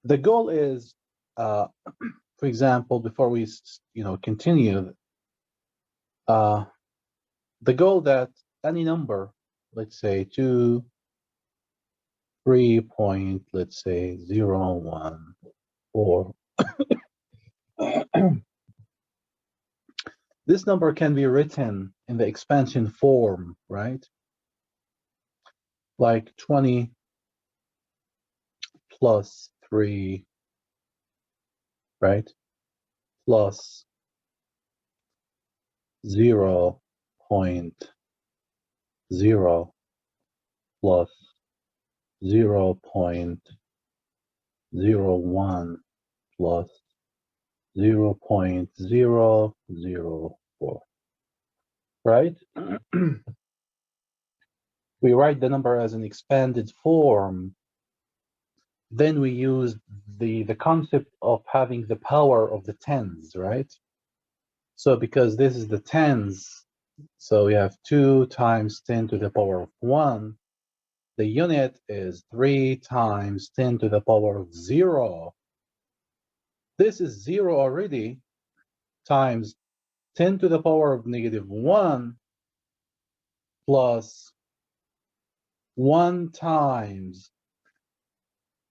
the goal is, for example, before we continue, the goal that any number, let's say 2, 3 point, let's say 0, 1, 4. This number can be written in the expansion form, right? Like 20 plus 3, right? Plus 0.0 plus 0.01 plus 0.004, right? We write the number as an expanded form. Then we use the concept of having the power of the tens, right? So because this is the tens, so we have 2 times 10 to the power of 1. The unit is 3 times 10 to the power of 0. This is 0 already, times 10 to the power of -1 plus 1 times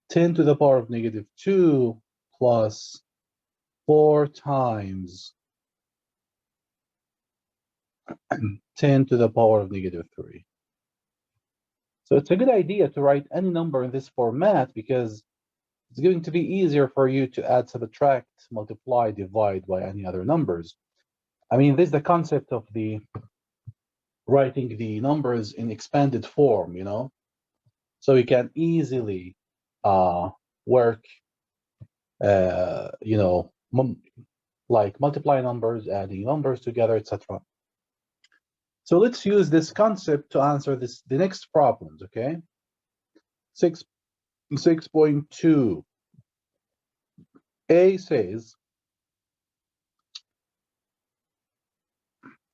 10 to the power of -2 plus 4 times 10 to the power of -3. So it's a good idea to write any number in this format because it's going to be easier for you to add, subtract, multiply, divide by any other numbers. I mean, this is the concept of the writing the numbers in expanded form, so we can easily work, like multiply numbers, adding numbers together, etc. So let's use this concept to answer the next problems, okay? 6.2. A says,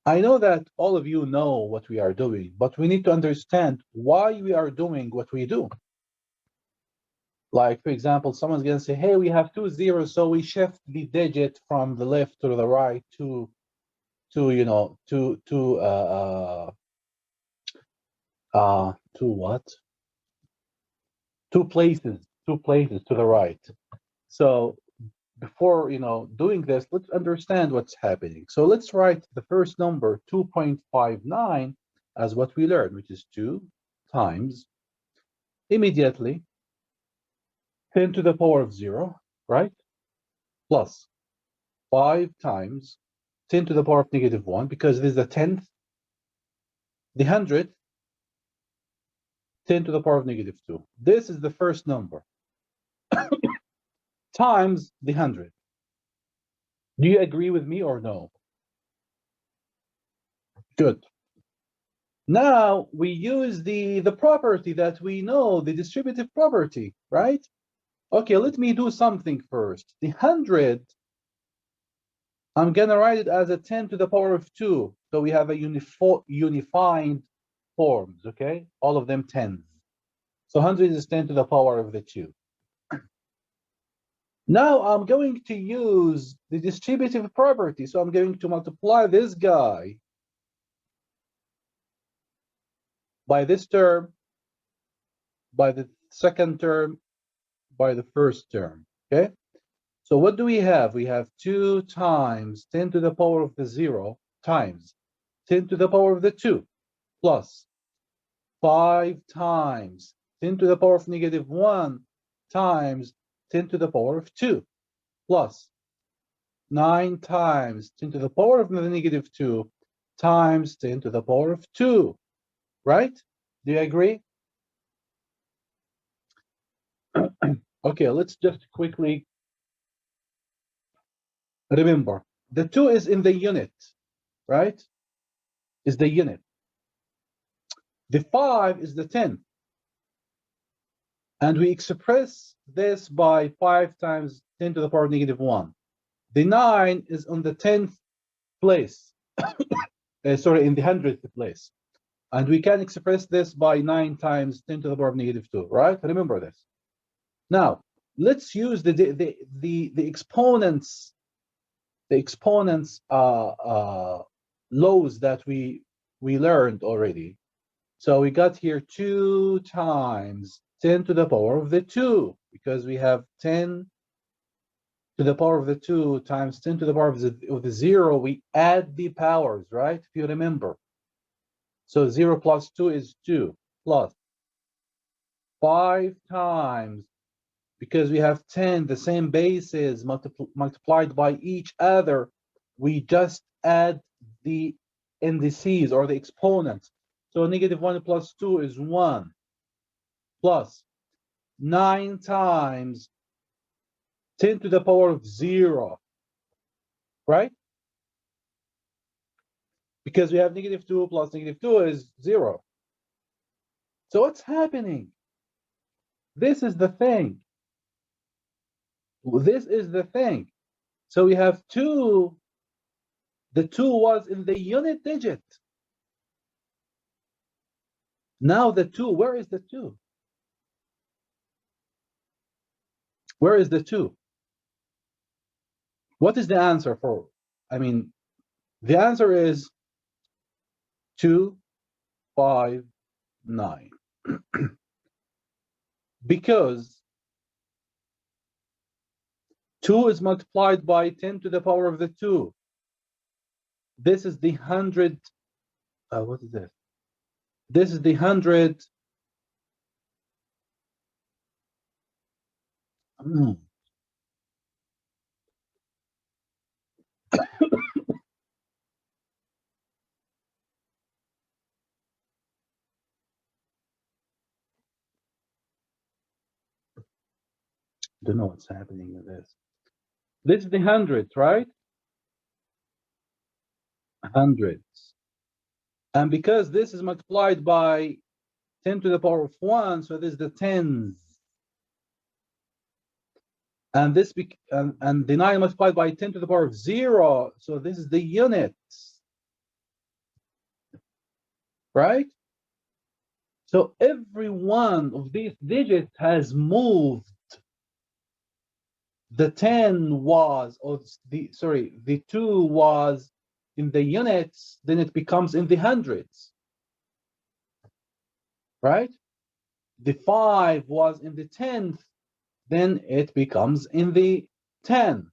I know that all of you know what we are doing, but we need to understand why we are doing what we do. Like, for example, someone's going to say, hey, we have 2 zeros, so we shift the digit from the left to the right to what? 2 places to the right. So before doing this, let's understand what's happening. So let's write the first number 2.59 as what we learned, which is 2 times immediately 10 to the power of 0, right? Plus 5 times 10 to the power of -1, because this is the 10th, the 100th, 10 to the power of -2. This is the first number times the 100. Do you agree with me or no? Good. Now we use the property that we know, the distributive property, right? Okay, let me do something first. The 100, I'm gonna write it as a 10 to the power of 2. So we have a unified forms, okay? All of them 10s. So 100 is 10 to the power of the 2. Now I'm going to use the distributive property. So I'm going to multiply this guy by this term, by the second term, by the first term, okay? So what do we have? We have 2 times 10 to the power of the 0 times 10 to the power of the 2 plus 5 times 10 to the power of -1 times 10 to the power of 2 plus 9 times 10 to the power of the -2 times 10 to the power of 2, right? Do you agree? Okay, let's just quickly remember. The 2 is in the unit, right? Is the unit. The 5 is the 10th. And we express this by 5 times 10 to the power of -1. The 9 is on the 10th place. Sorry, in the 100th place. And we can express this by 9 times 10 to the power of -2, right? Remember this. Now, let's use the exponents, laws that we learned already. So we got here 2 times 10 to the power of the 2, because we have 10 to the power of the 2 times 10 to the power of the 0. We add the powers, right? If you remember. So 0 plus 2 is 2, plus 5 times, because we have 10, the same bases multiplied by each other, we just add the indices or the exponents. So -1 plus 2 is 1, plus 9 times 10 to the power of 0, right? Because we have -2 plus -2 is 0. So what's happening? This is the thing. This is the thing. So we have 2. The 2 was in the unit digit. Now the 2, where is the 2? Where is the 2? What is the answer for? I mean, the answer is 2, 5, 9. Because 2 is multiplied by 10 to the power of the 2. This is the 100. What is this? This is the 100. Don't know what's happening with this. This is the hundreds, right? Hundreds. And because this is multiplied by 10 to the power of 1, so this is the tens. And this and the 9 multiplied by 10 to the power of 0, so this is the units. Right? So every one of these digits has moved. The 10 was, or the 2 was in the units, then it becomes in the hundreds. Right? The 5 was in the 10th, then it becomes in the 10.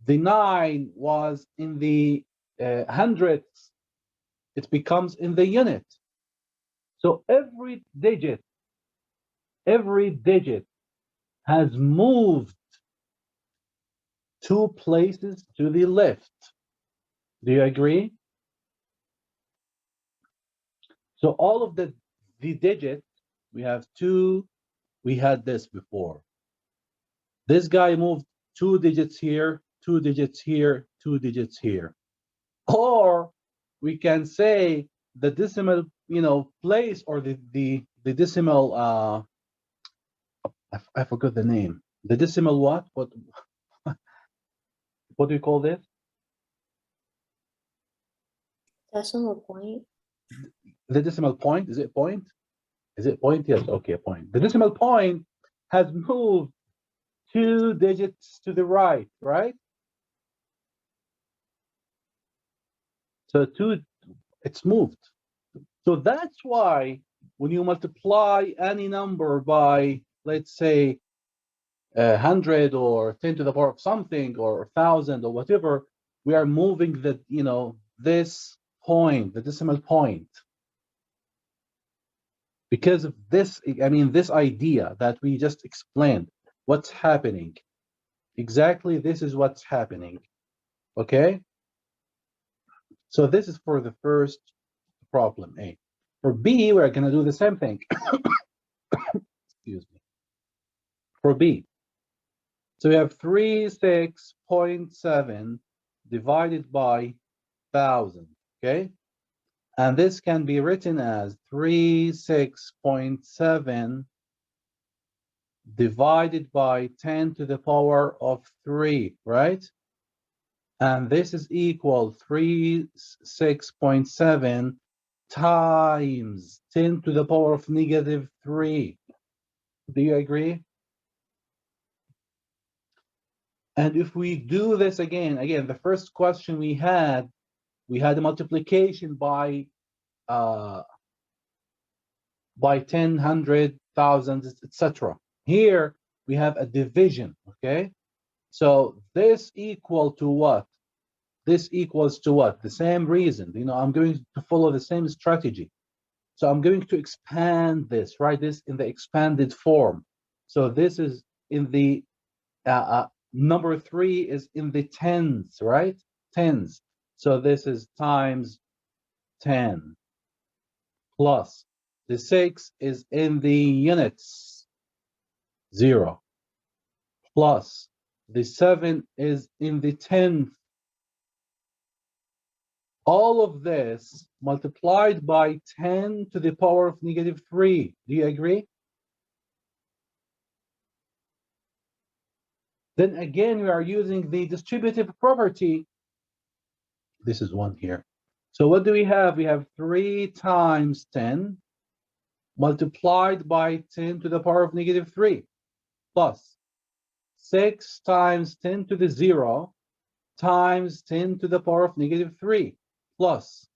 The 9 was in the hundredths, it becomes in the unit. So every digit has moved 2 places to the left. Do you agree? So all of the digits, we have 2, we had this before. This guy moved 2 digits here, 2 digits here, 2 digits here. Or we can say the decimal, place, or the decimal, I forgot the name. The decimal what? What do you call this? Decimal point. The decimal point, is it point? Is it point? Yes, okay, point. The decimal point has moved 2 digits to the right, right? So 2, it's moved. So that's why when you multiply any number by, let's say, 100 or 10 to the power of something or 1,000 or whatever, we are moving the, this point, the decimal point. Because of this, this idea that we just explained, what's happening. Exactly, this is what's happening. Okay? So this is for the first problem, A. For B, we're going to do the same thing. Excuse me. For B, so we have 36.7 divided by 1,000, okay? And this can be written as 36.7 divided by 10 to the power of 3, right? And this is equal 36.7 times 10 to the power of -3. Do you agree? And if we do this again, the first question we had a multiplication by 10, 100, thousands, etc. Here we have a division, okay? So this equal to what? This equals to what? The same reason. You know, I'm going to follow the same strategy. So I'm going to expand this, write this in the expanded form. So this is in the number 3 is in the tens, right? Tens. So this is times 10 plus the 6 is in the units, 0, plus the 7 is in the tenth. All of this multiplied by 10 to the power of negative 3. Do you agree? Then again, we are using the distributive property. This is 1 here. So what do we have? We have 3 times 10 multiplied by 10 to the power of negative 3 plus 6 times 10 to the 0 times 10 to the power of negative 3 plus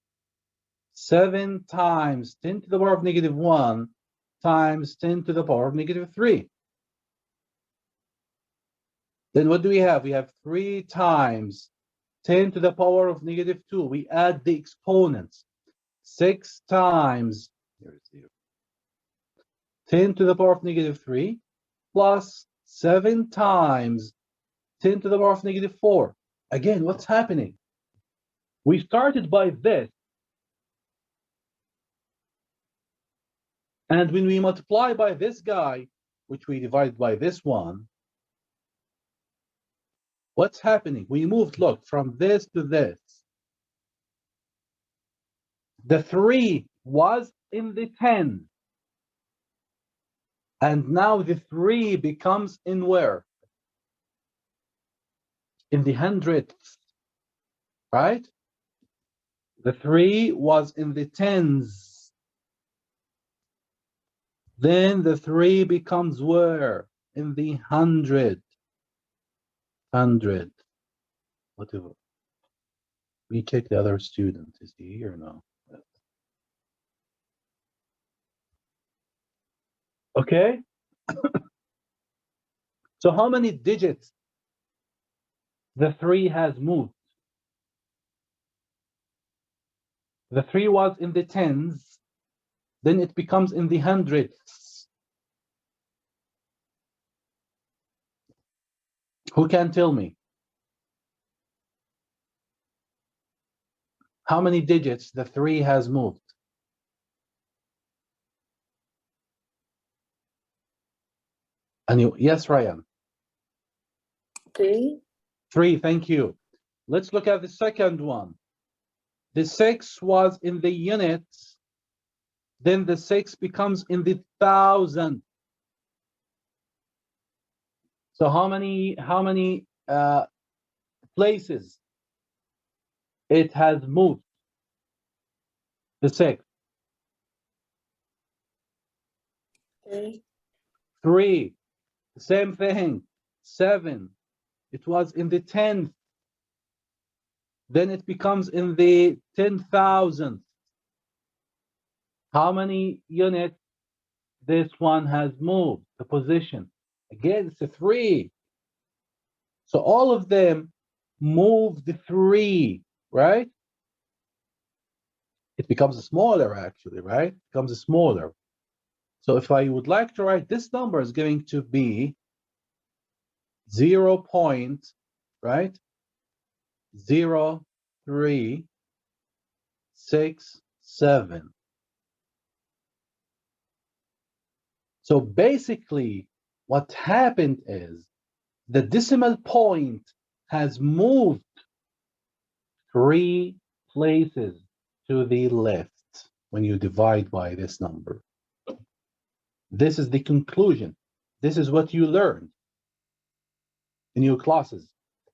7 times 10 to the power of negative 1 times 10 to the power of negative 3. Then what do we have? We have 3 times 10 to the power of negative 2. We add the exponents. 6 times 10 to the power of negative 3 plus 7 times 10 to the power of negative 4. Again, what's happening? We started by this. And when we multiply by this guy, which we divide by this one, what's happening? We moved, look, from this to this. The 3 was in the 10. And now the 3 becomes in where? In the hundredths, right? The 3 was in the tens. Then the 3 becomes where? In the hundred. Whatever. We check the other student. Is he here or no? Okay. So how many digits the 3 has moved? The 3 was in the tens, then it becomes in the hundredths. Who can tell me? How many digits the 3 has moved? Yes, Ryan. 3. 3, thank you. Let's look at the second one. The 6 was in the units, then the 6 becomes in the thousand. So how many places it has moved? The 6. 3. 3. Same thing. 7. It was in the 10th. Then it becomes in the 10,000th. How many units this one has moved? The position. Again, it's a 3. So all of them move the 3, right? It becomes smaller, actually, right? It becomes smaller. So if I would like to write this number is going to be 0 point, right? 0, 3, 6, 7. So basically, what happened is the decimal point has moved 3 places to the left when you divide by this number. This is the conclusion. This is what you learned in your classes.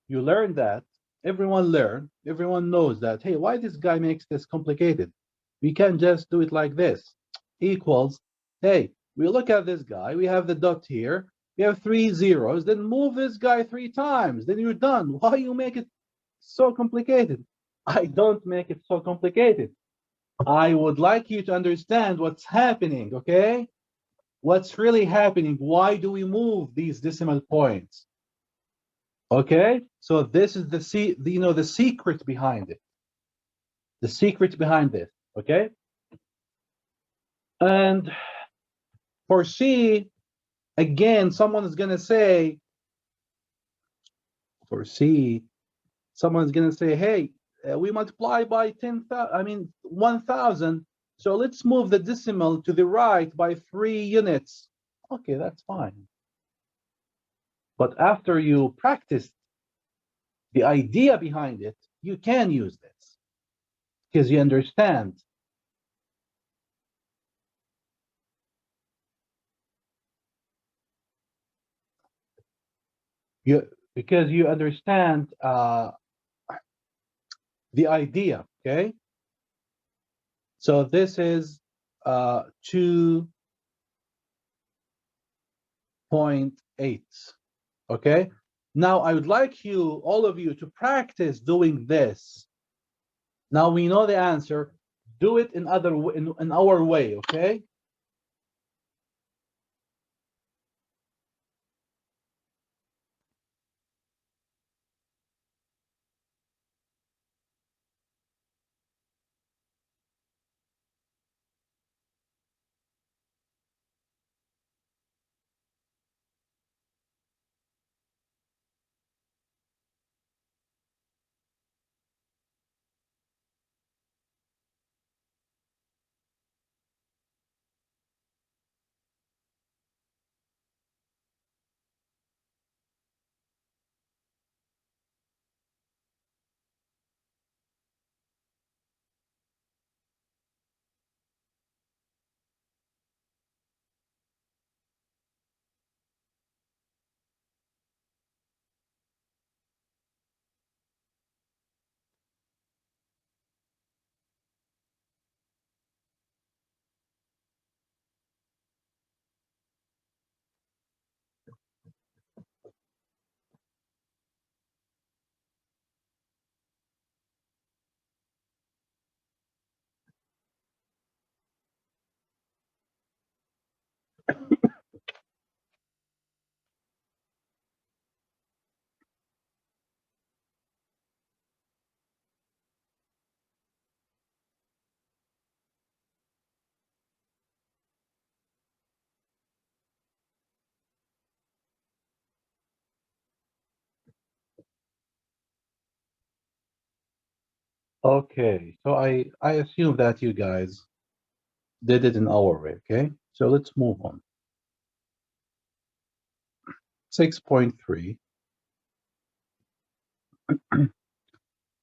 You learned that, everyone knows that, hey, why this guy makes this complicated? We can just do it like this. Equals, hey, We look at this guy, we have the dot here, we have 3 zeros, then move this guy 3 times, then you're done. Why you make it so complicated? I don't make it so complicated. I would like you to understand what's happening, okay? What's really happening? Why do we move these decimal points? Okay, so this is the secret behind it. The secret behind this, okay? And for C, again, someone is going to say, for C, someone's going to say, hey, we multiply by 1,000. So let's move the decimal to the right by 3 units. Okay, that's fine. But after you practice the idea behind it, you can use this because you understand. Because you understand the idea, okay? So this is 2.8, okay? Now I would like you, all of you, to practice doing this. Now we know the answer. Do it in our way, okay? Okay, so I assume that you guys did it in our way, okay? So let's move on. 6.3,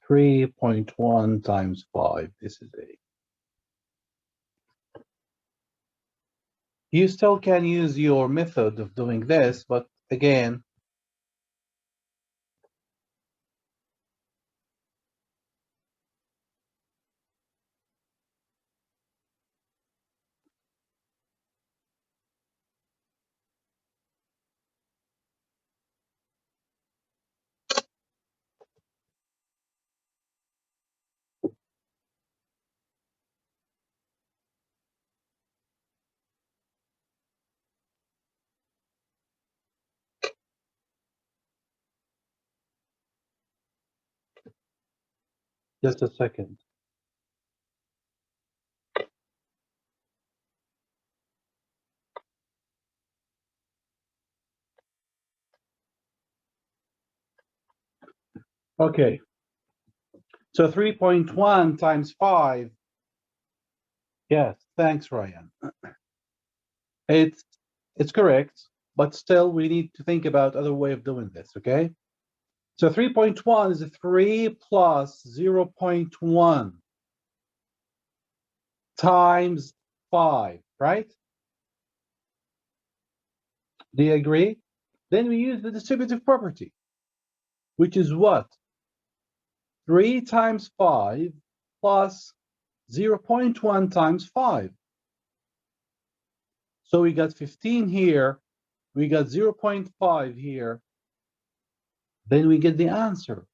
3.1 times 5. This is a. You still can use your method of doing this, but again, just a second. Okay, so 3.1 times 5. Yes, thanks, Ryan. It's correct, but still we need to think about other way of doing this, okay? So 3.1 is 3 plus 0.1 times 5, right? Do you agree? Then we use the distributive property, which is what? 3 times 5 plus 0.1 times 5. So we got 15 here, we got 0.5 here, then we get the answer.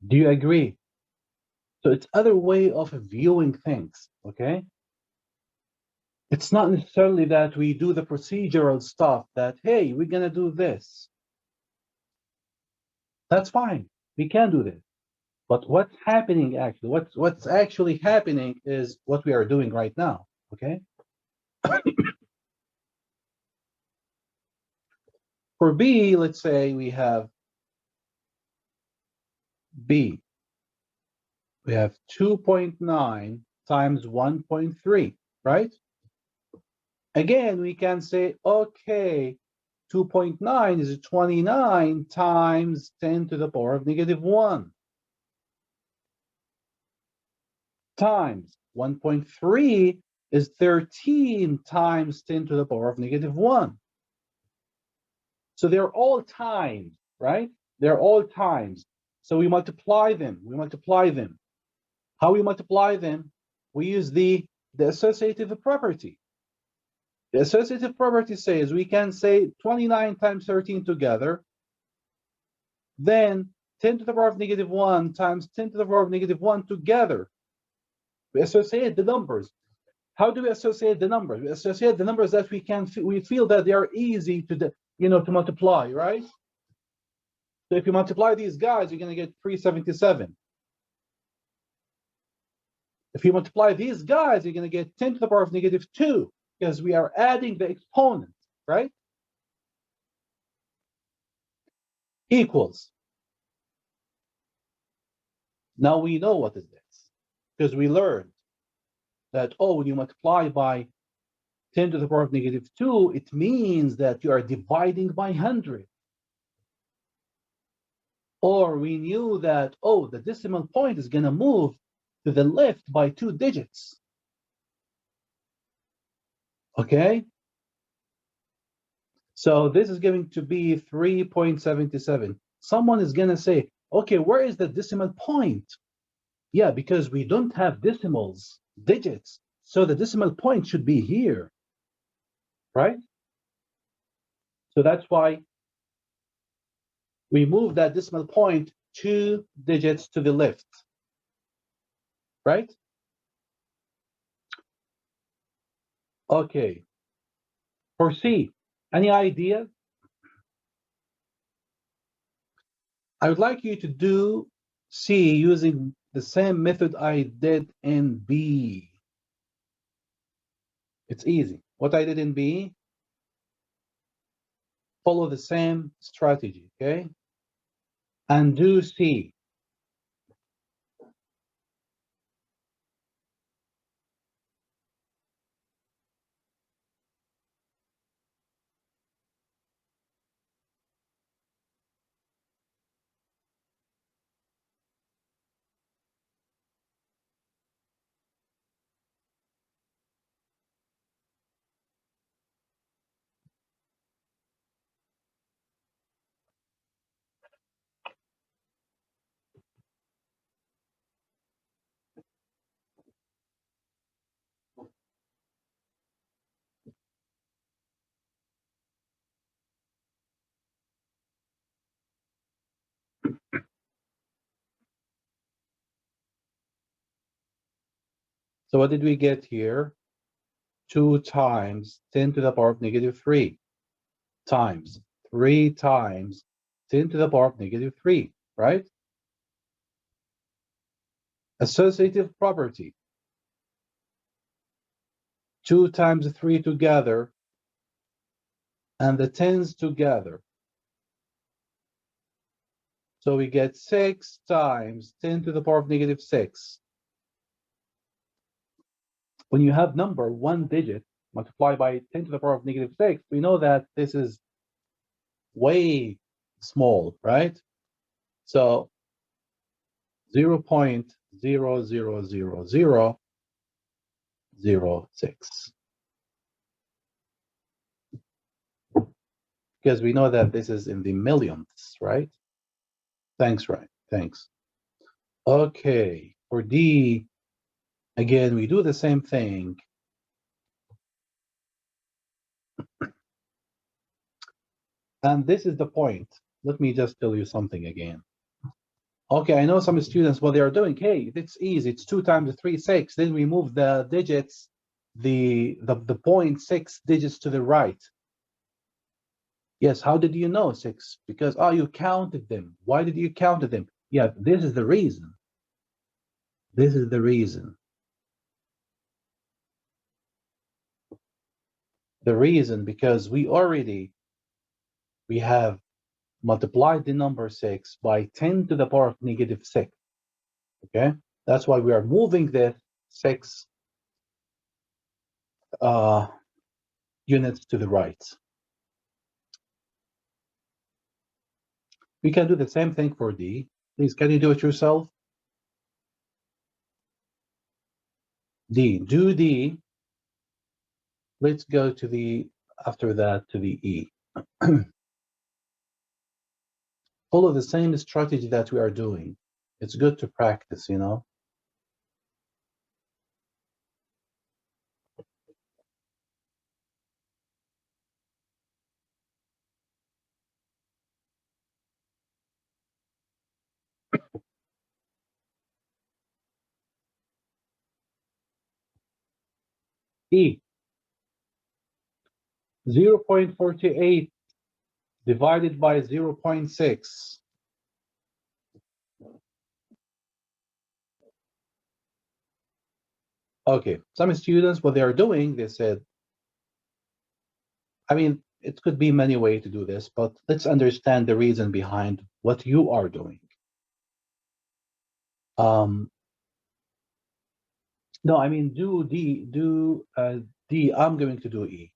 Do you agree? So it's other way of viewing things, okay? It's not necessarily that we do the procedural stuff that, hey, we're gonna do this. That's fine, we can do this. But what's happening actually, what's actually happening is what we are doing right now, okay? For B, let's say we have B. We have 2.9 times 1.3, right? Again, we can say, okay, 2.9 is 29 times 10 to the power of negative 1 times 1.3 is 13 times 10 to the power of negative 1. So they're all times, right? They're all times. So we multiply them. We multiply them. How we multiply them? We use the associative property. The associative property says we can say 29 times 13 together, then 10 to the power of negative 1 times 10 to the power of negative 1 together. We associate the numbers. How do we associate the numbers? We associate the numbers that we feel that they are easy to to multiply, right? So if you multiply these guys, you're going to get 377. If you multiply these guys, you're going to get 10 to the power of negative 2, because we are adding the exponent, right? Equals. Now we know what is this, because we learned that, oh, when you multiply by 10 to the power of negative 2, it means that you are dividing by 100. Or we knew that, oh, the decimal point is going to move to the left by 2 digits. Okay? So this is going to be 3.77. Someone is going to say, okay, where is the decimal point? Yeah, because we don't have decimals, digits. So the decimal point should be here, right? So that's why we move that decimal point 2 digits to the left, right? Okay. For C, any idea? I would like you to do C using the same method I did in B. It's easy. What I did in B, follow the same strategy, okay? And do C. So what did we get here? 2 times 10 to the power of negative 3 times 3 times 10 to the power of negative 3, right? Associative property. 2 times 3 together and the 10s together. So we get 6 times 10 to the power of negative 6. When you have number 1 digit multiplied by 10 to the power of negative 6, we know that this is way small, right? So 0.00006. Because we know that this is in the millionths, right? Thanks, right? Thanks. Okay, for D, Again, we do the same thing. And this is the point. Let me just tell you something again. Okay, I know some students, what they are doing, hey, it's easy. It's 2 times 3, 6. Then we move the digits, the 0.6 digits to the right. Yes, how did you know 6? Because, oh, you counted them. Why did you count them? Yeah, this is the reason. This is the reason. The reason, because we have multiplied the number 6 by 10 to the power of negative 6. Okay, that's why we are moving the 6 units to the right. We can do the same thing for D. Please, can you do it yourself? D, do D. Let's go to the, after that, to the E. Follow the same strategy that we are doing. It's good to practice, you know. E, 0.48 divided by 0.6. Okay, some students, what they are doing, they said, I mean, it could be many ways to do this, but let's understand the reason behind what you are doing. No, I mean, do D, I'm going to do E.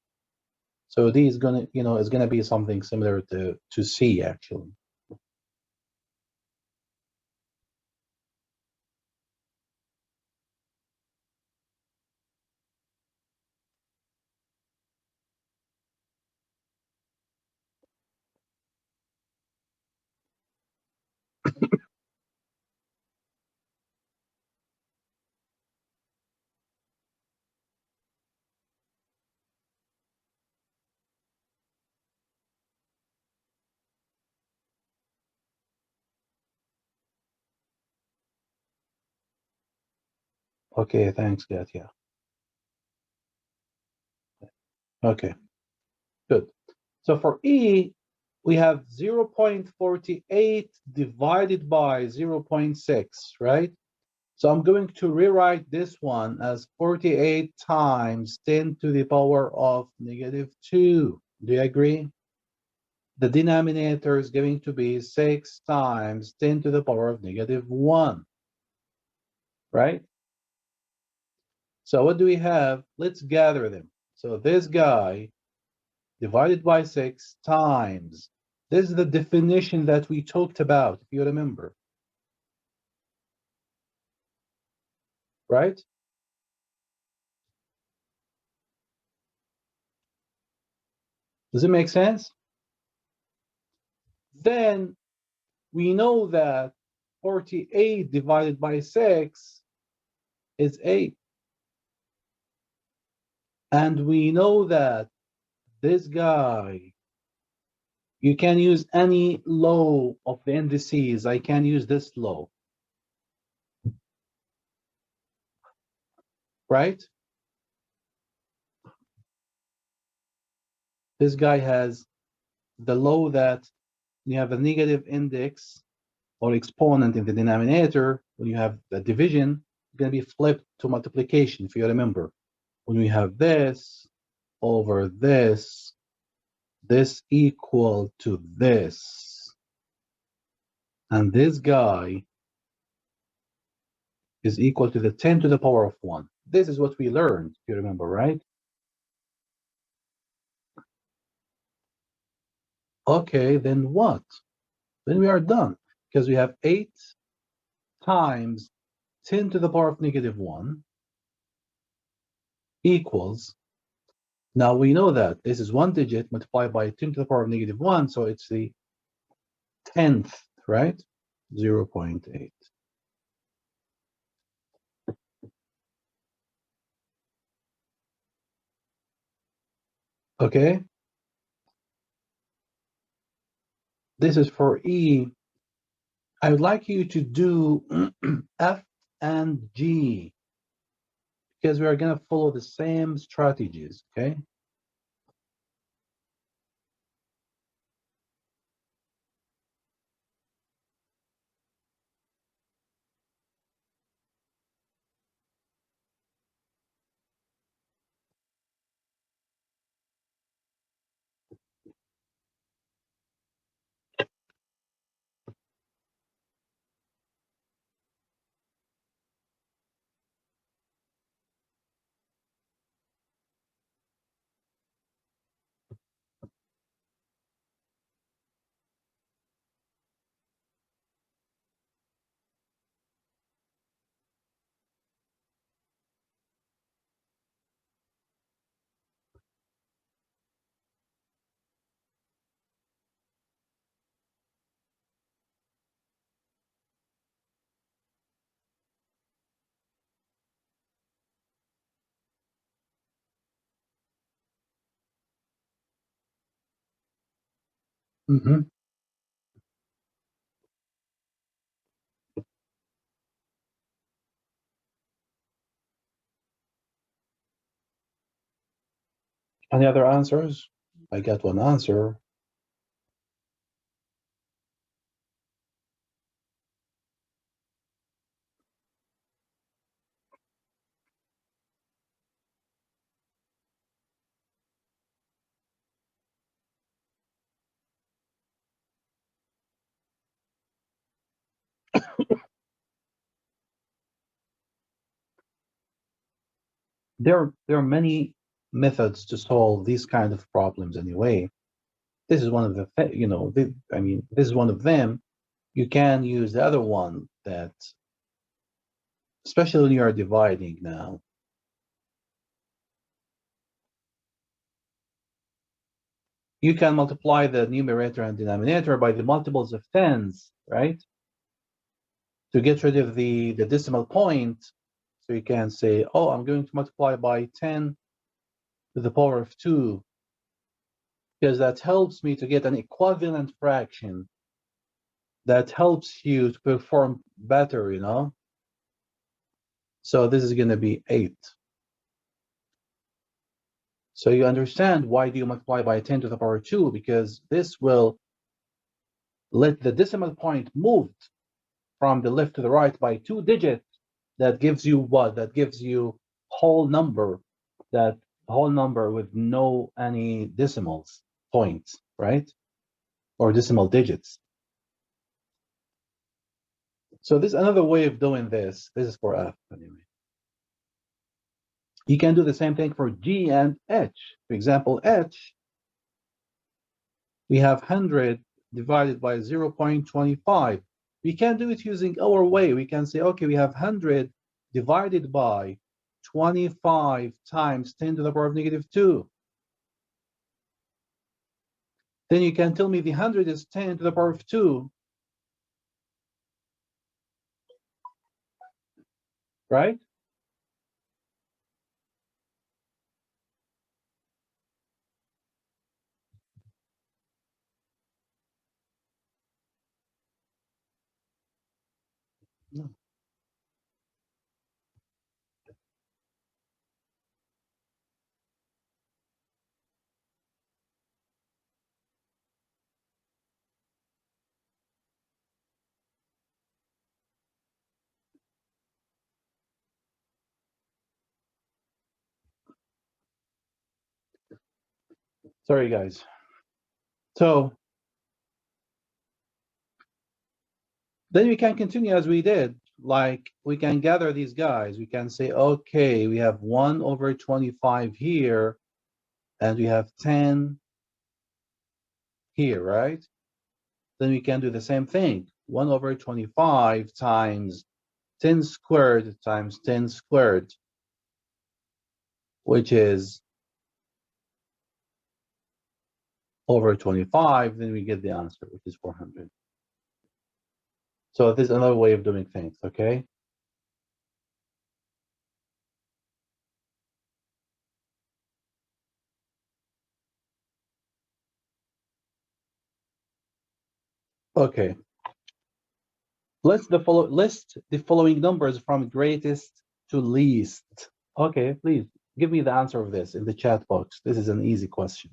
So D is gonna, is gonna be something similar to C actually. Okay, thanks, Katya. Okay, good. So for E, we have 0.48 divided by 0.6, right? So I'm going to rewrite this one as 48 times 10 to the power of negative 2. Do you agree? The denominator is going to be 6 times 10 to the power of negative 1, right? So what do we have? Let's gather them. So this guy divided by 6 times. This is the definition that we talked about, if you remember. Right? Does it make sense? Then we know that 48 divided by 6 is 8. And we know that this guy, you can use any law of the indices. I can use this law. Right? This guy has the law that you have a negative index or exponent in the denominator. When you have the division, it's going to be flipped to multiplication, if you remember. When we have this over this equal to this. And this guy is equal to the 10 to the power of 1. This is what we learned, if you remember, right? Okay, then what? Then we are done, because we have 8 times 10 to the power of negative 1 equals, now we know that this is 1 digit multiplied by 10 to the power of negative 1, so it's the 10th, right? 0.8. Okay. This is for E. I would like you to do F and G because we are going to follow the same strategies. Okay. Mm-hmm. Any other answers? I got one answer. There are many methods to solve these kind of problems anyway. This is one of the, I mean, this is one of them. You can use the other one that, especially when you are dividing now. You can multiply the numerator and denominator by the multiples of tens, right? To get rid of the decimal point. So you can say, oh, I'm going to multiply by 10 to the power of 2, because that helps me to get an equivalent fraction that helps you to perform better, you know? So this is going to be 8. So you understand why do you multiply by 10 to the power 2? Because this will let the decimal point move from the left to the right by 2 digits. That gives you what? That gives you whole number, that whole number with no any decimals points, right? Or decimal digits. So this is another way of doing this. This is for F anyway. You can do the same thing for G and H. For example, H, we have 100 divided by 0.25. We can do it using our way. We can say, okay, we have 100 divided by 25 times 10 to the power of negative 2. Then you can tell me the 100 is 10 to the power of 2, right? No. Sorry, guys. So then we can continue as we did. Like we can gather these guys. We can say, okay, we have 1 over 25 here, and we have 10 here, right? Then we can do the same thing. 1 over 25 times 10 squared times 10 squared, which is over 25. Then we get the answer, which is 400. So this is another way of doing things, okay? Okay. List the following numbers from greatest to least. Okay, please give me the answer of this in the chat box. This is an easy question.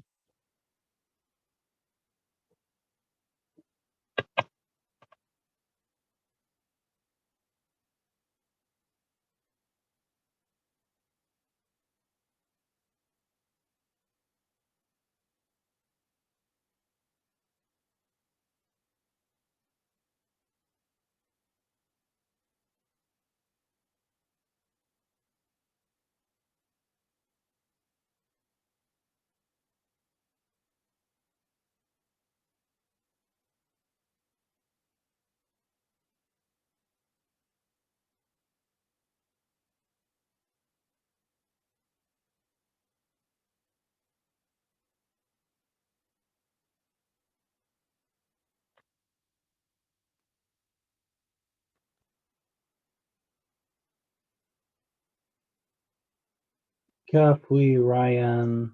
Kafui, Ryan.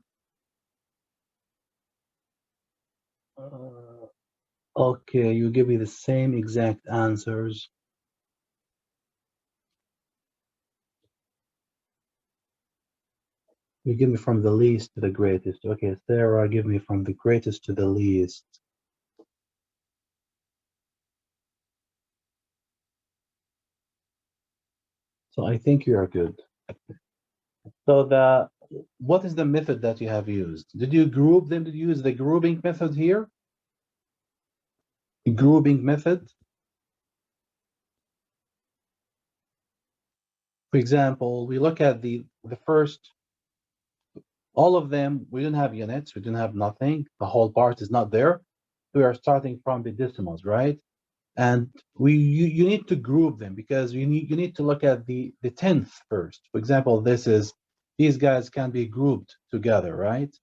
Okay, you give me the same exact answers. You give me from the least to the greatest. Okay, Sarah, give me from the greatest to the least. So I think you are good. So what is the method that you have used? Did you group them? Did you use the grouping method here? Grouping method. For example, we look at the first, all of them, we didn't have units, we didn't have nothing. The whole part is not there. We are starting from the decimals, right? And you need to group them because you need to look at the tenth first. For example, these guys can be grouped together, right?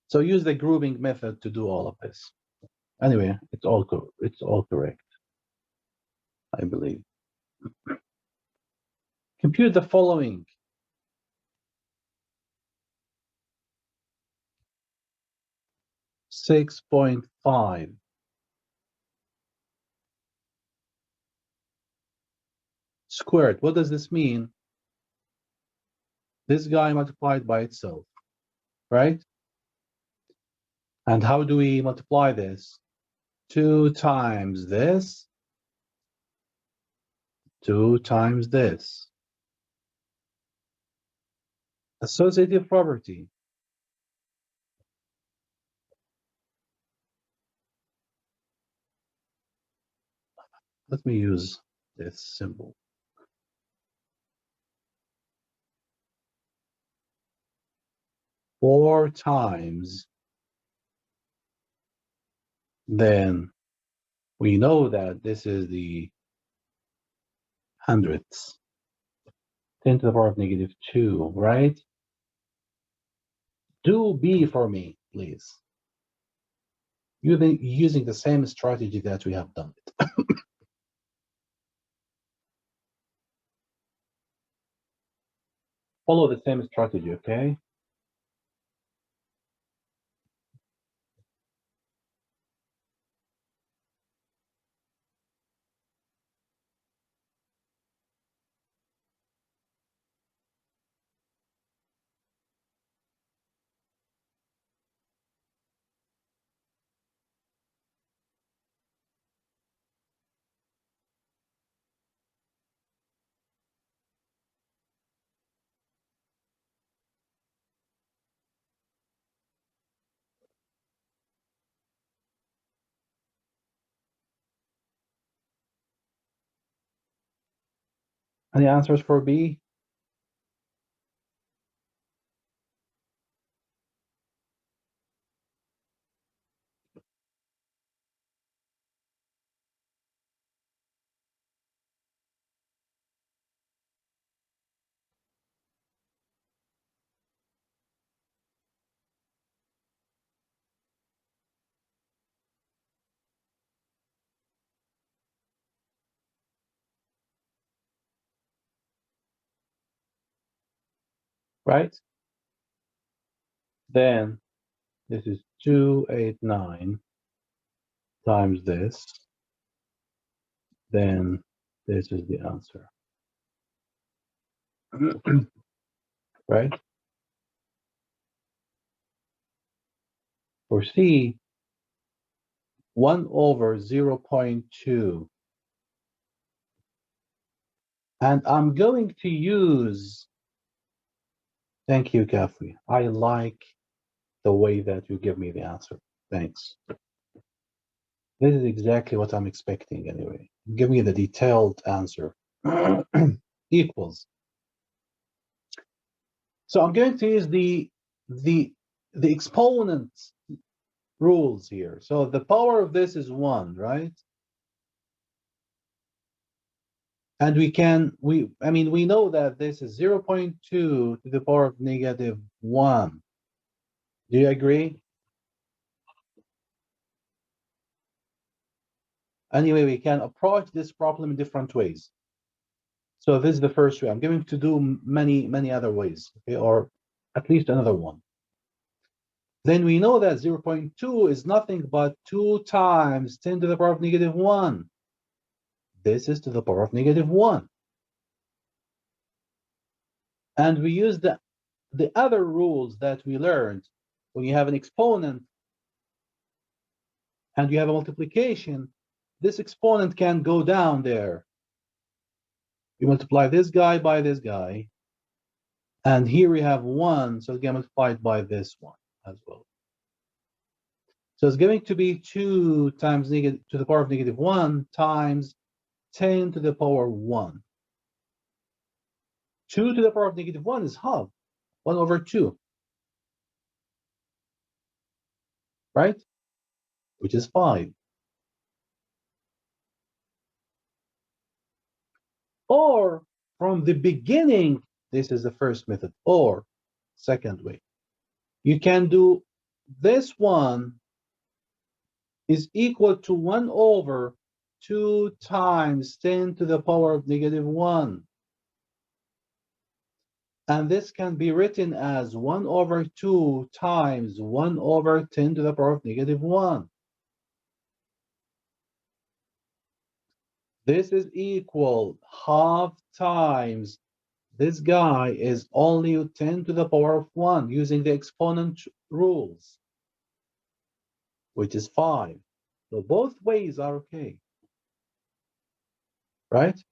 So use the grouping method to do all of this. Anyway, it's all correct, I believe. Compute the following. $6.5 squared. What does this mean? This guy multiplied by itself, right? And how do we multiply this? 2 times this, 2 times this. Associative property. Let me use this symbol. Four times, then we know that this is the hundredths. 10 to the power of -2, right? Do B for me, please. Using the same strategy that we have done it. Follow the same strategy, okay? Any answers for B? Right? Then this is 289 times this, then this is the answer. Right? For C, 1 over 0.2. And I'm going to use, thank you, Kafi. I like the way that you give me the answer. Thanks. This is exactly what I'm expecting anyway. Give me the detailed answer. Equals. So I'm going to use the exponent rules here. So the power of this is 1, right? And we know that this is 0.2 to the power of negative 1. Do you agree? Anyway, we can approach this problem in different ways. So this is the first way. I'm going to do many other ways, okay, or at least another one. Then we know that 0.2 is nothing but 2 times 10 to the power of negative 1. This is to the power of negative 1. And we use the other rules that we learned. When you have an exponent and you have a multiplication, this exponent can go down there. You multiply this guy by this guy. And here we have 1, so it gets multiplied by this one as well. So it's going to be 2 times negative to the power of negative 1 times 10 to the power 1. 2 to the power of negative 1 is half, 1 over 2. Right? Which is 5. Or from the beginning, this is the first method, or second way. You can do this one is equal to 1 over 2 times 10 to the power of negative 1. And this can be written as 1 over 2 times 1 over 10 to the power of negative 1. This is equal half times this guy is only 10 to the power of 1 using the exponent rules, which is 5. So both ways are okay. Right?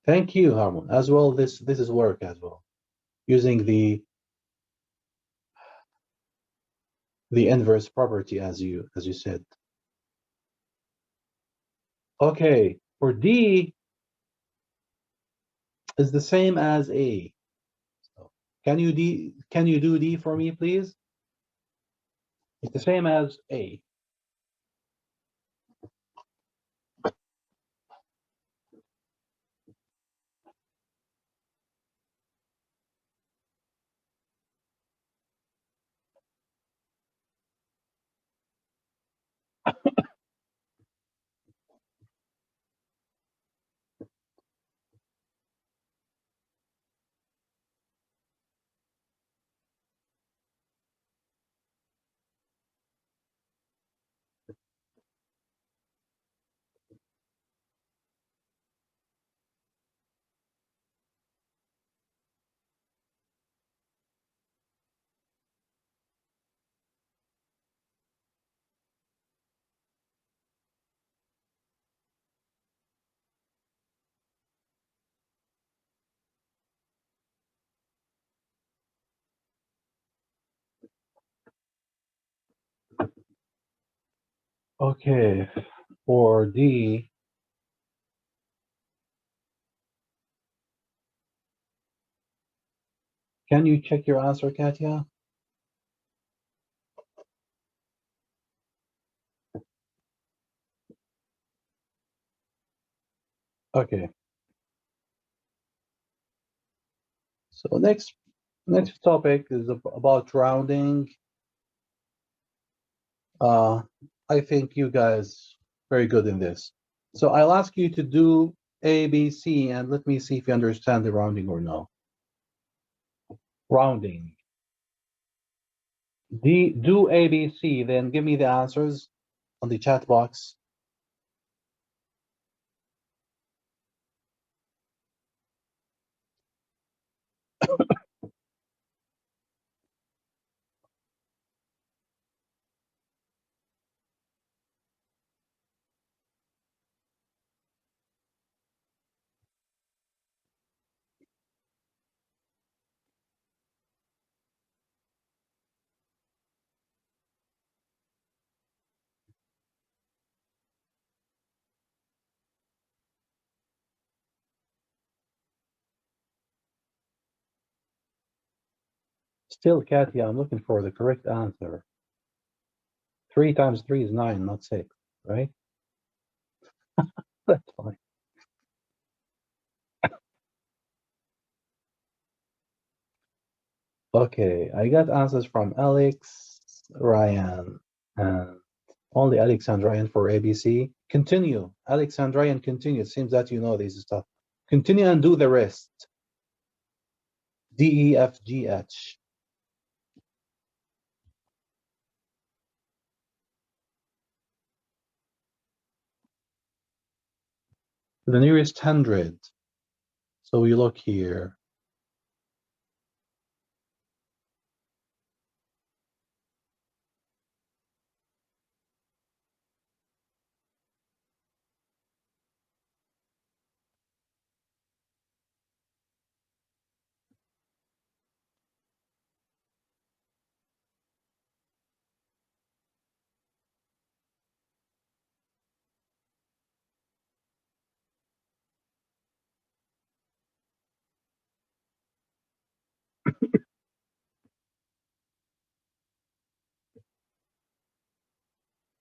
Thank you, Harmon. As well, this is work as well, using the inverse property as you said. Okay, for D is the same as A. So can you do D for me, please? It's the same as A. Okay, for D, can you check your answer, Katya? Okay. So next topic is about rounding. I think you guys very good in this. So I'll ask you to do A, B, C, and let me see if you understand the rounding or no. Rounding. Do ABC, then give me the answers on the chat box. Still, Katia, I'm looking for the correct answer. 3 times 3 is 9, not 6, right? That's fine. Okay, I got answers from Alex, Ryan, and only Alex and Ryan for ABC. Continue. Alex and Ryan, continue. It seems that you know this stuff. Continue and do the rest. D, E, F, G, H. The nearest 100. So we look here.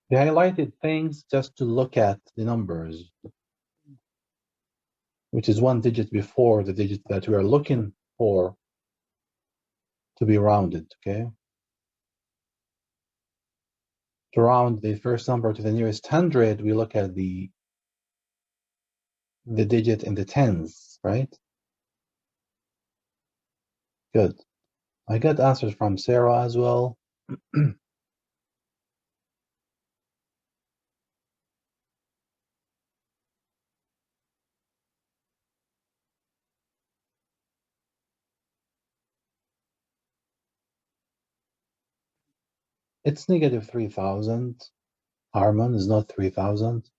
The highlighted things just to look at the numbers, which is one digit before the digit that we are looking for to be rounded, okay? To round the first number to the nearest 100, we look at the digit in the tens, right? Good. I got answers from Sarah as well. It's negative 3,000. Harmon is not 3,000.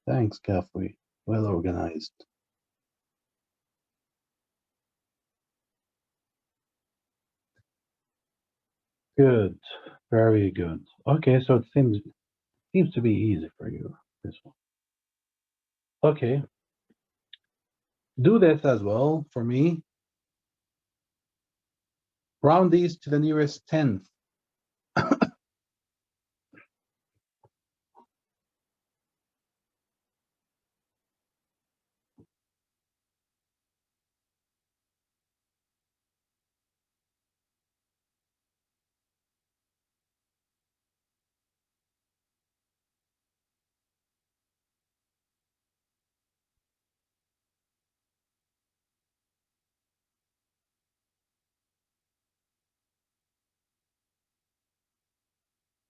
Thanks, Kafui. Well organized. Good. Very good. Okay, so it seems to be easy for you, this one. Okay. Do this as well for me. Round these to the nearest 10th.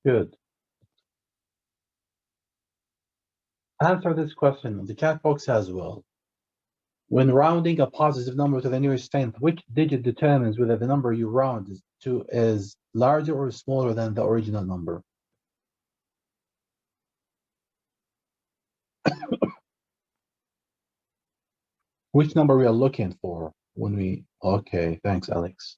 Good. Answer this question in the chat box as well. When rounding a positive number to the nearest 10th, which digit determines whether the number you round to is larger or smaller than the original number? Which number we are looking for when we... Okay, thanks, Alex.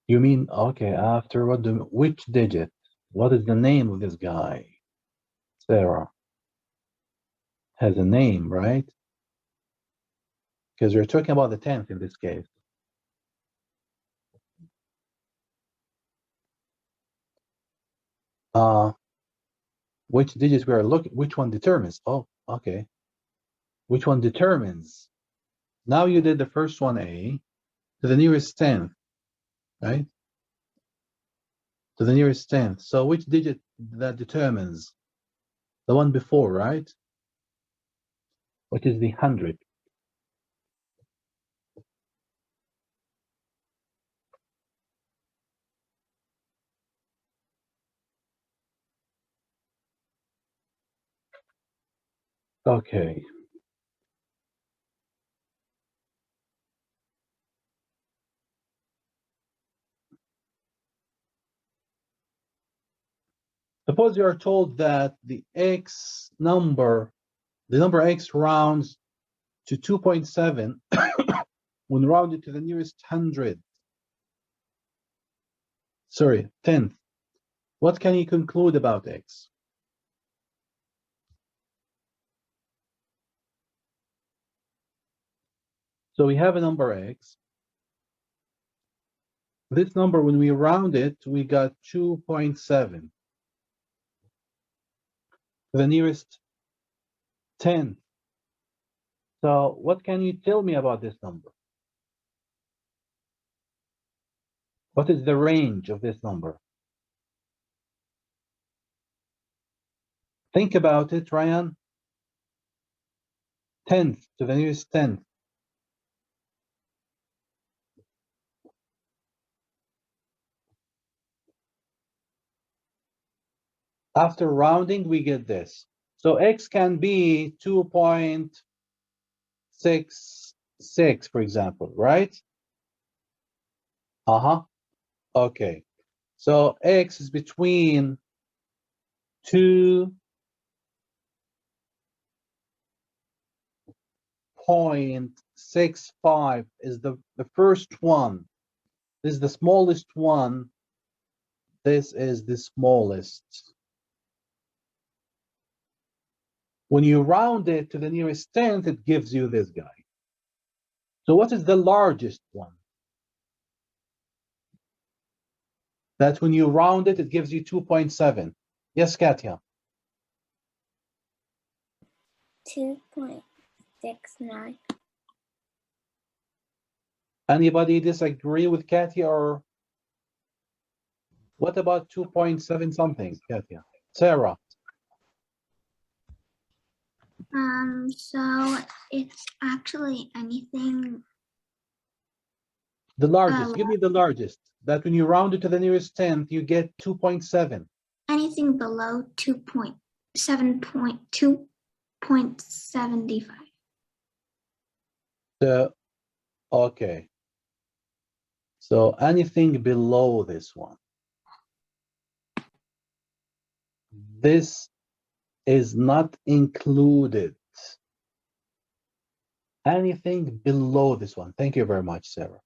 You mean, okay, after what which digit? What is the name of this guy? Sarah has a name, right? Because we're talking about the 10th in this case. Which digits we are looking, which one determines? Oh, okay. Which one determines? Now you did the first one, A, to the nearest 10th, right? To the nearest 10th. So which digit that determines? The one before, right? Which is the 100. Okay. Suppose you are told that the number x rounds to 2.7 when rounded to the nearest 100. Sorry, 10th. What can you conclude about x? So we have a number x. This number, when we round it, we got 2.7. The nearest 10. So what can you tell me about this number? What is the range of this number? Think about it, Ryan. 10th to the nearest 10th. After rounding, we get this. So x can be 2.66, for example, right? Okay. So x is between 2.65 is the first one. This is the smallest one. This is the smallest. When you round it to the nearest 10th, it gives you this guy. So what is the largest one? That when you round it, it gives you 2.7. Yes, Katya. 2.69. Anybody disagree with Katya, or what about 2.7 something, Katya? Sarah. So it's actually anything. The largest. Give me the largest. That when you round it to the nearest 10th, you get 2.7. Anything below 2.75. Okay. So anything below this one. This is not included. Anything below this one. Thank you very much, Sarah.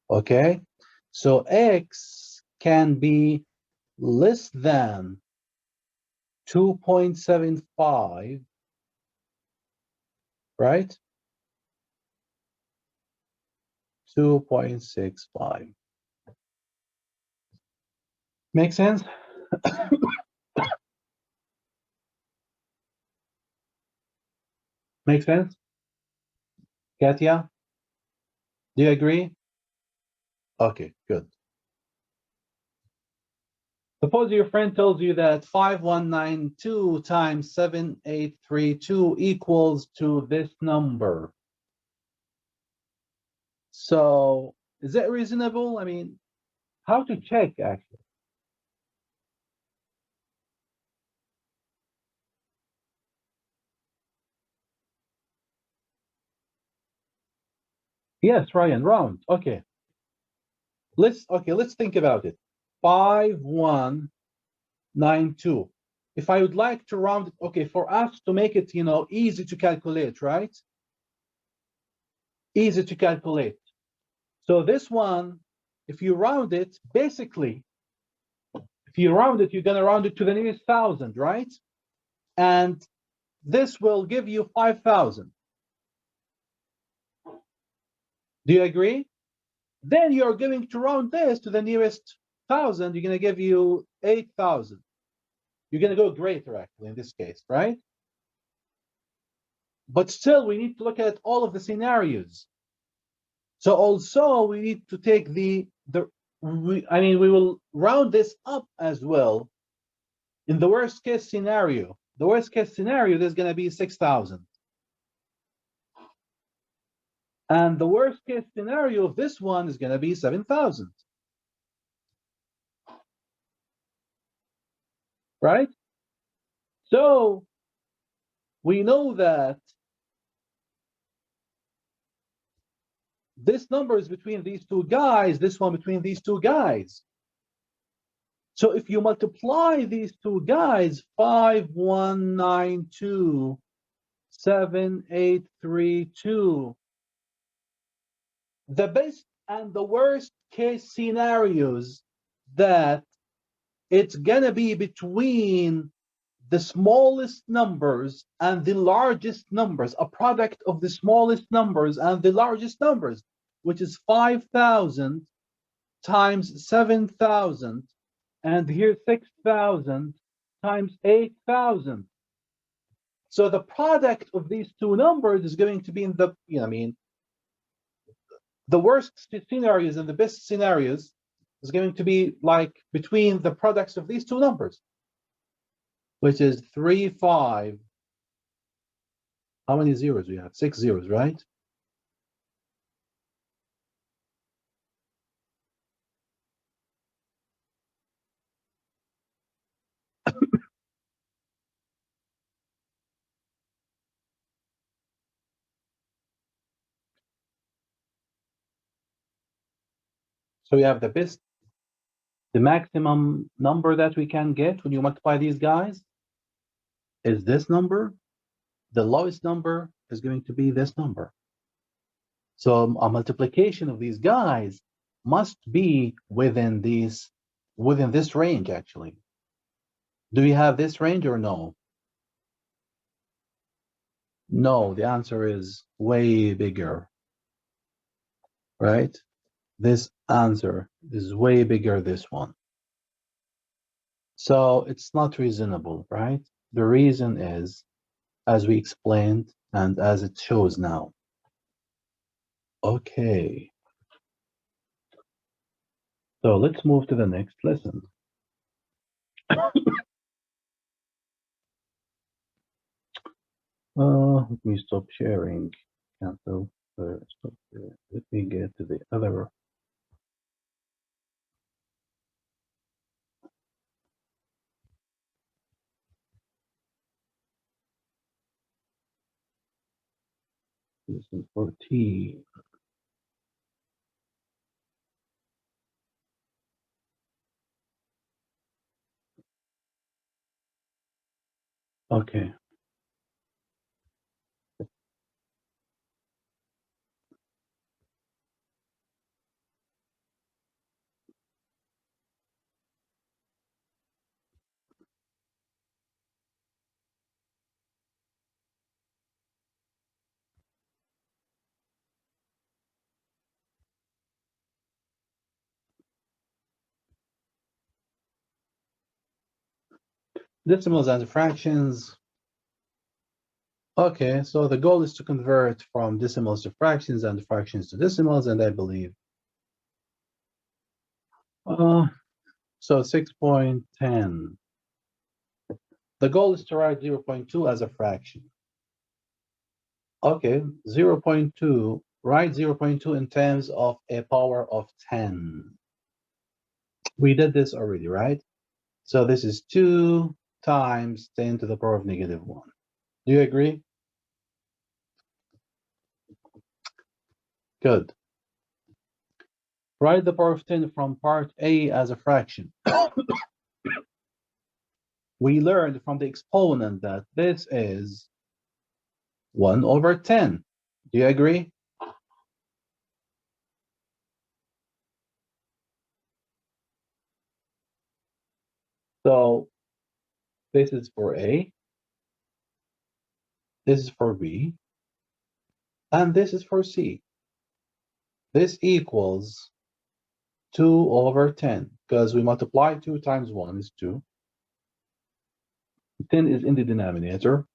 Okay. So x can be less than 2.75, right? 2.65. Make sense? Make sense? Katya, do you agree? Okay, good. Suppose your friend tells you that 5192 times 7832 equals to this number. So is that reasonable? I mean, how to check actually? Yes, Ryan, round. Okay. Let's think about it. 5192. If I would like to round it, okay, for us to make it, easy to calculate, right? Easy to calculate. So this one if you round it, basically, if you round it, you're going to round it to the nearest thousand, right? And this will give you 5,000. Do you agree? Then you're going to round this to the nearest thousand. You're going to give you 8,000. You're going to go greater, actually, in this case, right? But still, we need to look at all of the scenarios. So also, we need to take we will round this up as well. In the worst case scenario, there's going to be 6,000. And the worst case scenario of this one is going to be 7,000. Right? So we know that this number is between these two guys, this one between these two guys. So if you multiply these two guys, 5192, 7832, the best and the worst case scenarios that it's gonna be between the smallest numbers and the largest numbers, a product of the smallest numbers and the largest numbers, which is 5,000 times 7,000, and here 6,000 times 8,000. So the product of these two numbers is going to be in the, the worst scenarios and the best scenarios is going to be like between the products of these two numbers, which is 3, 5. How many zeros do we have? 6 zeros, right? So we have the best, the maximum number that we can get when you multiply these guys is this number. The lowest number is going to be this number. So a multiplication of these guys must be within this range, actually. Do we have this range or no? No, the answer is way bigger, right? This answer is way bigger, this one. So it's not reasonable, right? The reason is, as we explained, and as it shows now. Okay. So let's move to the next lesson. Let me stop sharing. Cancel. Stop. Let me get to the other. Lesson 14. Okay. Decimals and fractions. Okay, so the goal is to convert from decimals to fractions and fractions to decimals, and I believe. So 6.10. The goal is to write 0.2 as a fraction. Okay, 0.2, write 0.2 in terms of a power of 10. We did this already, right? So this is 2 times 10 to the power of -1. Do you agree? Good. Write the power of 10 from part A as a fraction. We learned from the exponent that this is 1 over 10. Do you agree? So this is for A, this is for B, and this is for C. This equals 2 over 10, because we multiply 2 times 1 is 2. 10 is in the denominator.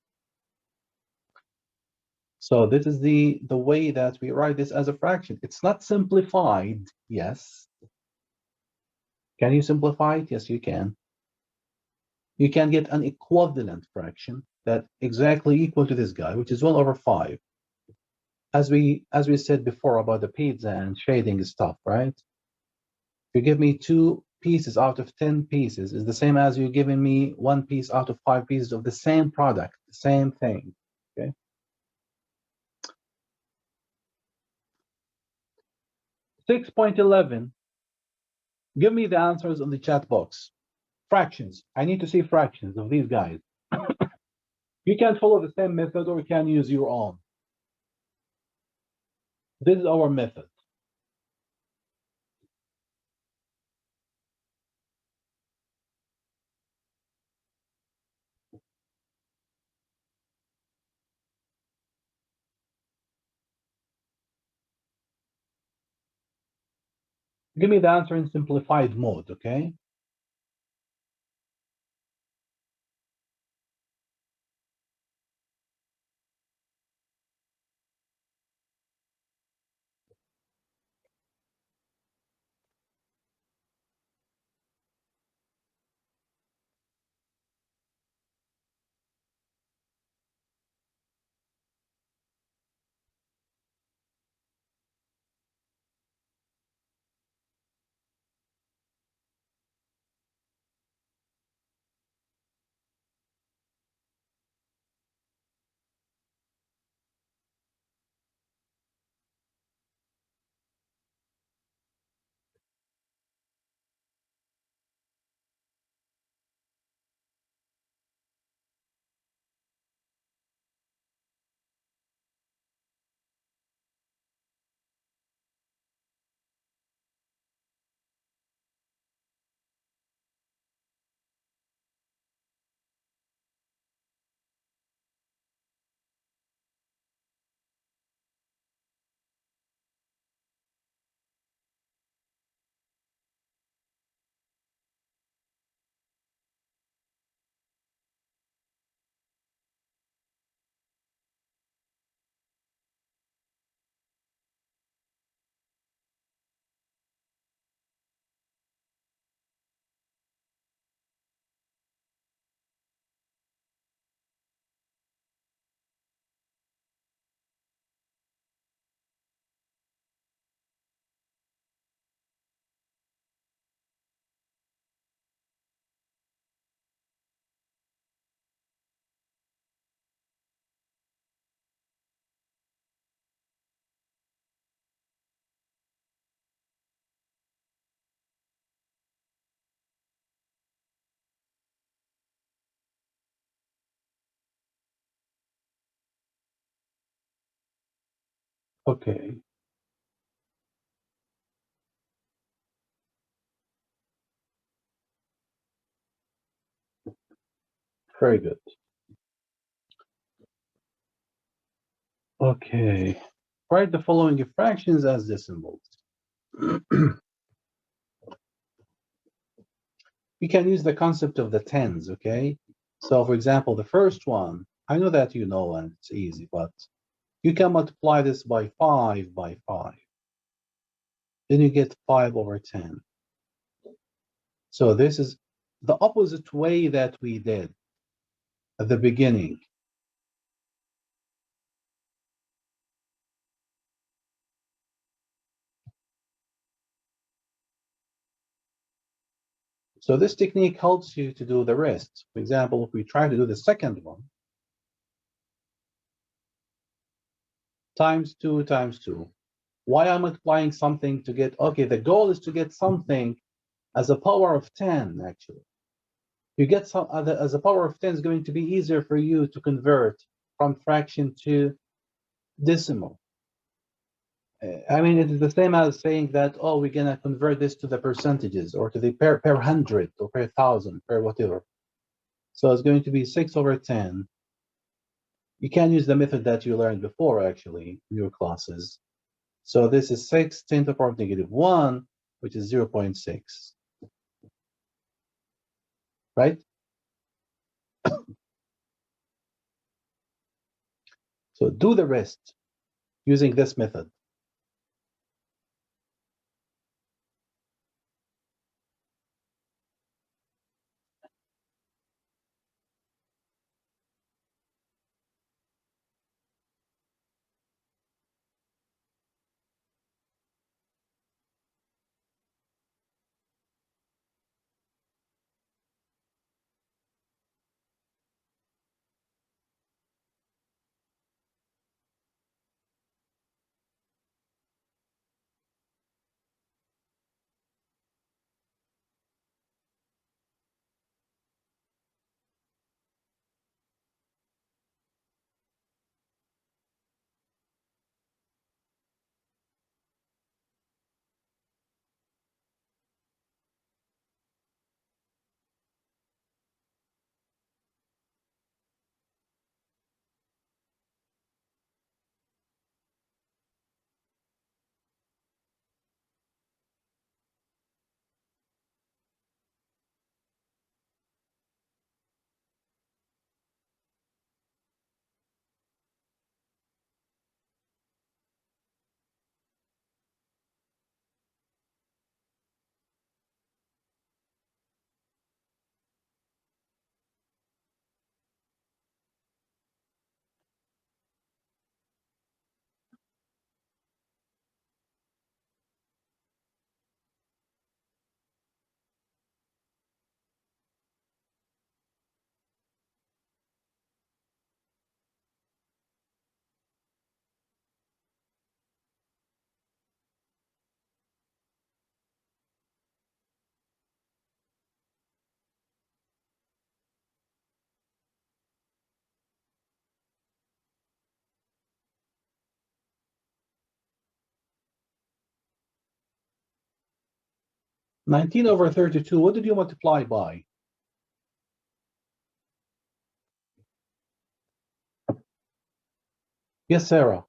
So this is the way that we write this as a fraction. It's not simplified, yes. Can you simplify it? Yes, you can. You can get an equivalent fraction that exactly equal to this guy, which is 1 over 5. As we said before about the pizza and shading stuff, right? You give me 2 pieces out of 10 pieces is the same as you giving me 1 piece out of 5 pieces of the same product, the same thing. Okay. 6.11. Give me the answers on the chat box. Fractions. I need to see fractions of these guys. You can follow the same method or you can use your own. This is our method. Give me the answer in simplified mode, okay? Okay. Very good. Okay. Write the following fractions as decimals. We can use the concept of the tens, okay? So for example, the first one, I know that you know and it's easy, but you can multiply this by 5 by 5. Then you get 5 over 10. So this is the opposite way that we did at the beginning. So this technique helps you to do the rest. For example, if we try to do the second one, times 2 times 2. Why am I multiplying something to get, okay, the goal is to get something as a power of 10, actually. You get some other, as a power of 10 is going to be easier for you to convert from fraction to decimal. I mean, it is the same as saying that, oh, we're gonna convert this to the percentages or to the per 100 or per 1,000, per whatever. So it's going to be 6/10. You can use the method that you learned before, actually, in your classes. So this is 6 10 to the power of -1, which is 0.6, right? So do the rest using this method. (19/32), what did you multiply by? Yes, Sarah.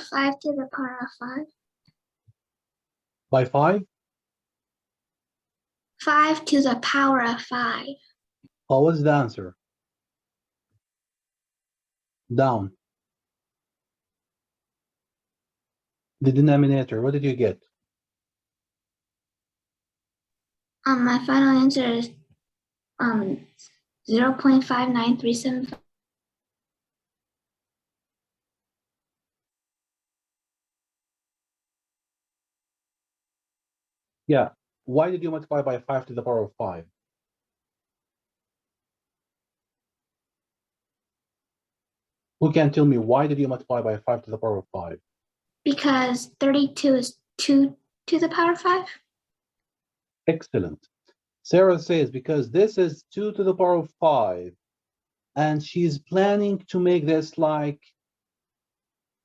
5 to the power of 5. By 5? 5 to the power of 5. Oh, what's the answer? Down. The denominator, what did you get? My final answer is 0.59375. Yeah. Why did you multiply by 5 to the power of 5? Who can tell me why did you multiply by 5 to the power of 5? Because 32 is 2 to the power of 5. Excellent. Sarah says because this is 2 to the power of 5, and she's planning to make this like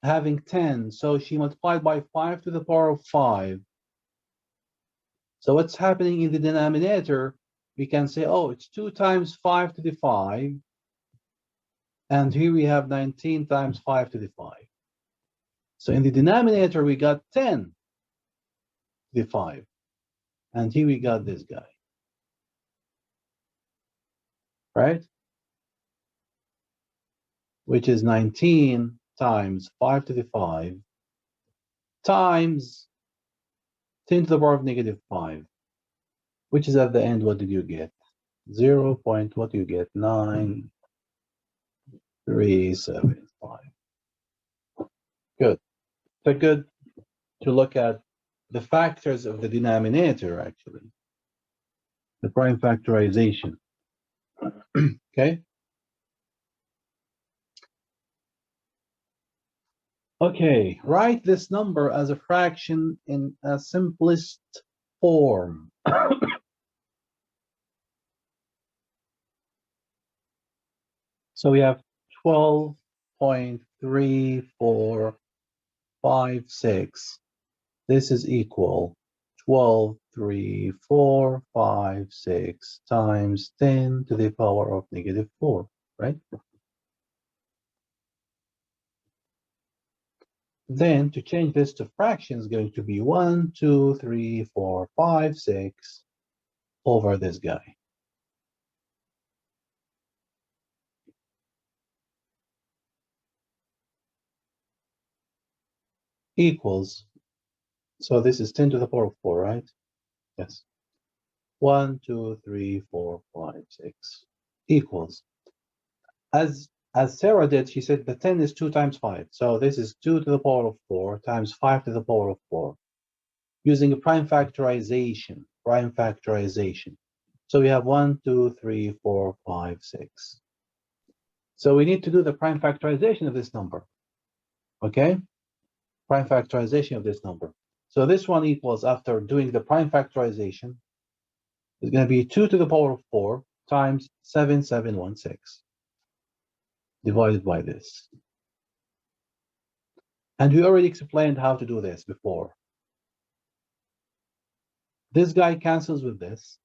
having 10, so she multiplied by 5 to the power of 5. So what's happening in the denominator, we can say, oh, it's 2 times 5 to the 5, and here we have 19 times 5 to the 5. So in the denominator, we got 10 to the 5, and here we got this guy, right? Which is 19 times 5 to the 5 times 10 to the power of -5, which is at the end, what did you get? 0. What do you get? 9.375. Good. So good to look at the factors of the denominator, actually, the prime factorization. Okay. Okay, write this number as a fraction in a simplest form. So we have 12 12.3456. This is equal 12.3456 times 10 to the power of -4, right? Then to change this to fraction is going to be 1, 2, 3, 4, 5, 6 over this guy. Equals, so this is 10 to the power of 4, right? Yes. 1, 2, 3, 4, 5, 6 equals. As Sarah did, she said the 10 is 2 times 5. So this is 2 to the power of 4 times 5 to the power of 4. Using a prime factorization. So we have 1, 2, 3, 4, 5, 6. So we need to do the prime factorization of this number. Okay? Prime factorization of this number. So this one equals, after doing the prime factorization, is going to be 2 to the power of 4 times 7716 divided by this. And we already explained how to do this before. This guy cancels with this,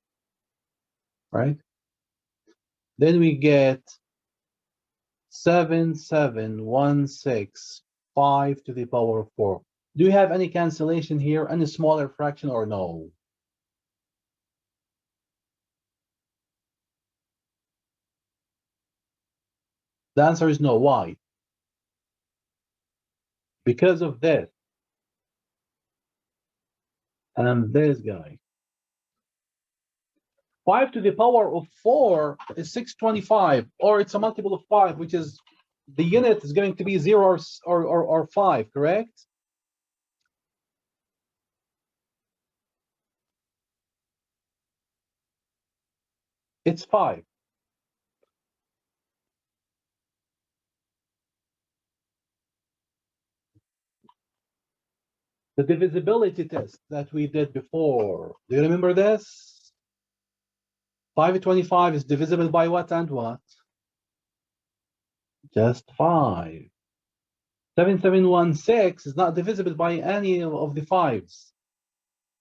right? Then we get 7716, 5 to the power of 4. Do you have any cancellation here, any smaller fraction, or no? The answer is no. Why? Because of this. And this guy. 5 to the power of 4 is 625, or it's a multiple of 5, which is the unit is going to be 0 or 5, correct? It's 5. The divisibility test that we did before. Do you remember this? 525 is divisible by what and what? Just 5. 7716 is not divisible by any of the 5s,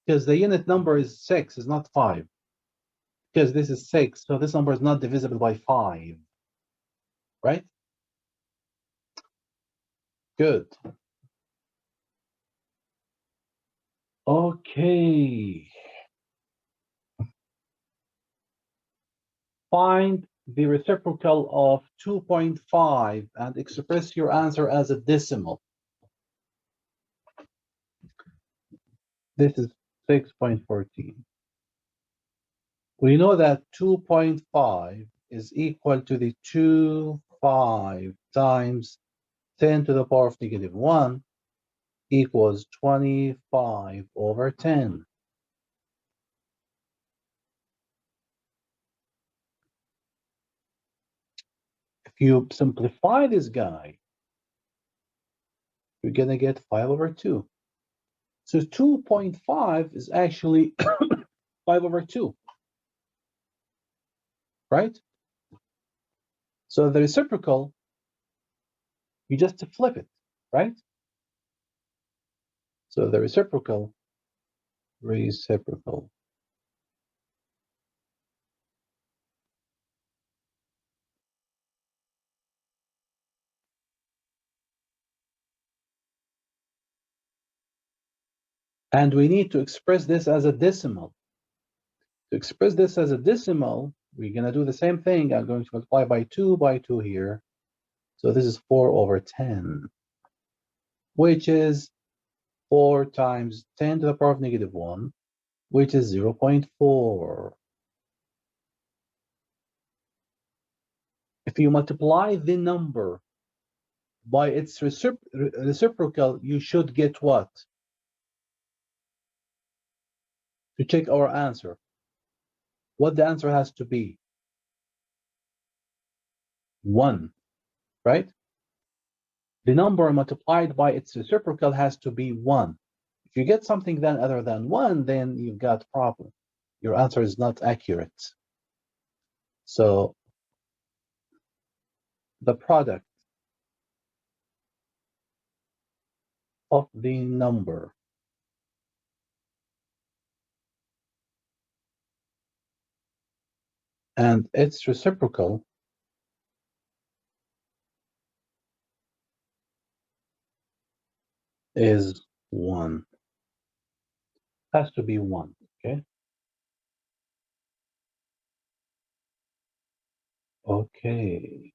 because the unit number is 6, is not 5. Because this is 6, so this number is not divisible by 5. Right? Good. Okay. Find the reciprocal of 2.5 and express your answer as a decimal. This is 6.14. We know that 2.5 is equal to the 25 times 10 to the power of -1 equals 25 over 10. If you simplify this guy, you're going to get 5 over 2. So 2.5 is actually 5 over 2. Right? So the reciprocal, you just flip it, right? So the reciprocal. And we need to express this as a decimal. To express this as a decimal, we're going to do the same thing. I'm going to multiply by 2 here. So this is 4 over 10, which is 4 times 10 to the power of -1, which is 0.4. If you multiply the number by its reciprocal, you should get what? To check our answer. What the answer has to be? 1, right? The number multiplied by its reciprocal has to be 1. If you get something then other than 1, then you've got a problem. Your answer is not accurate. So the product of the number. And its reciprocal is 1. Has to be 1, okay? Okay.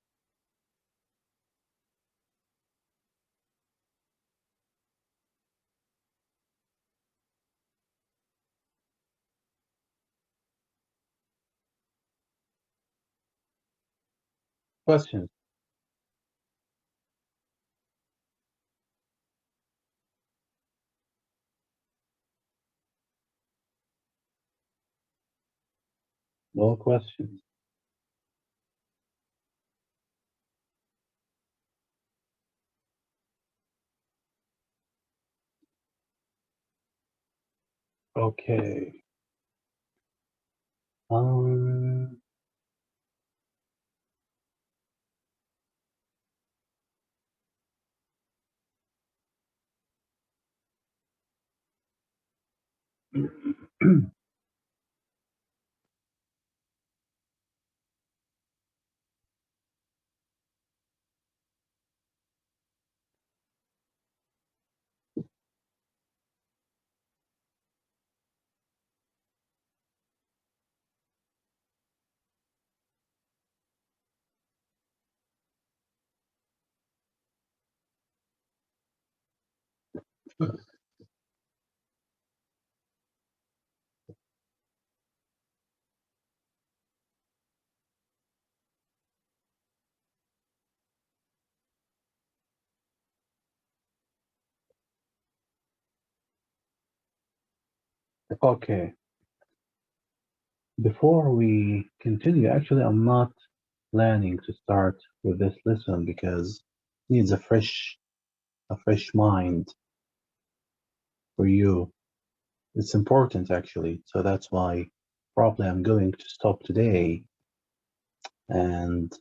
Questions? No questions. Okay. Um, okay. Before we continue, actually, I'm not planning to start with this lesson because it needs a fresh mind for you. It's important actually, so that's why probably I'm going to stop today and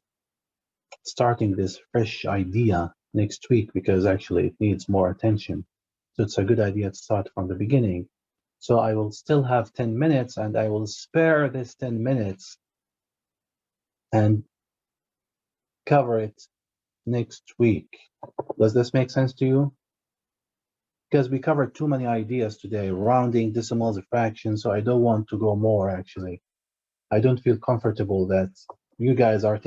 starting this fresh idea next week because actually it needs more attention. So it's a good idea to start from the beginning. So I will still have 10 minutes and I will spare this 10 minutes and cover it next week. Does this make sense to you? Because we covered too many ideas today, rounding, decimals, fractions, so I don't want to go more actually. I don't feel comfortable that you guys are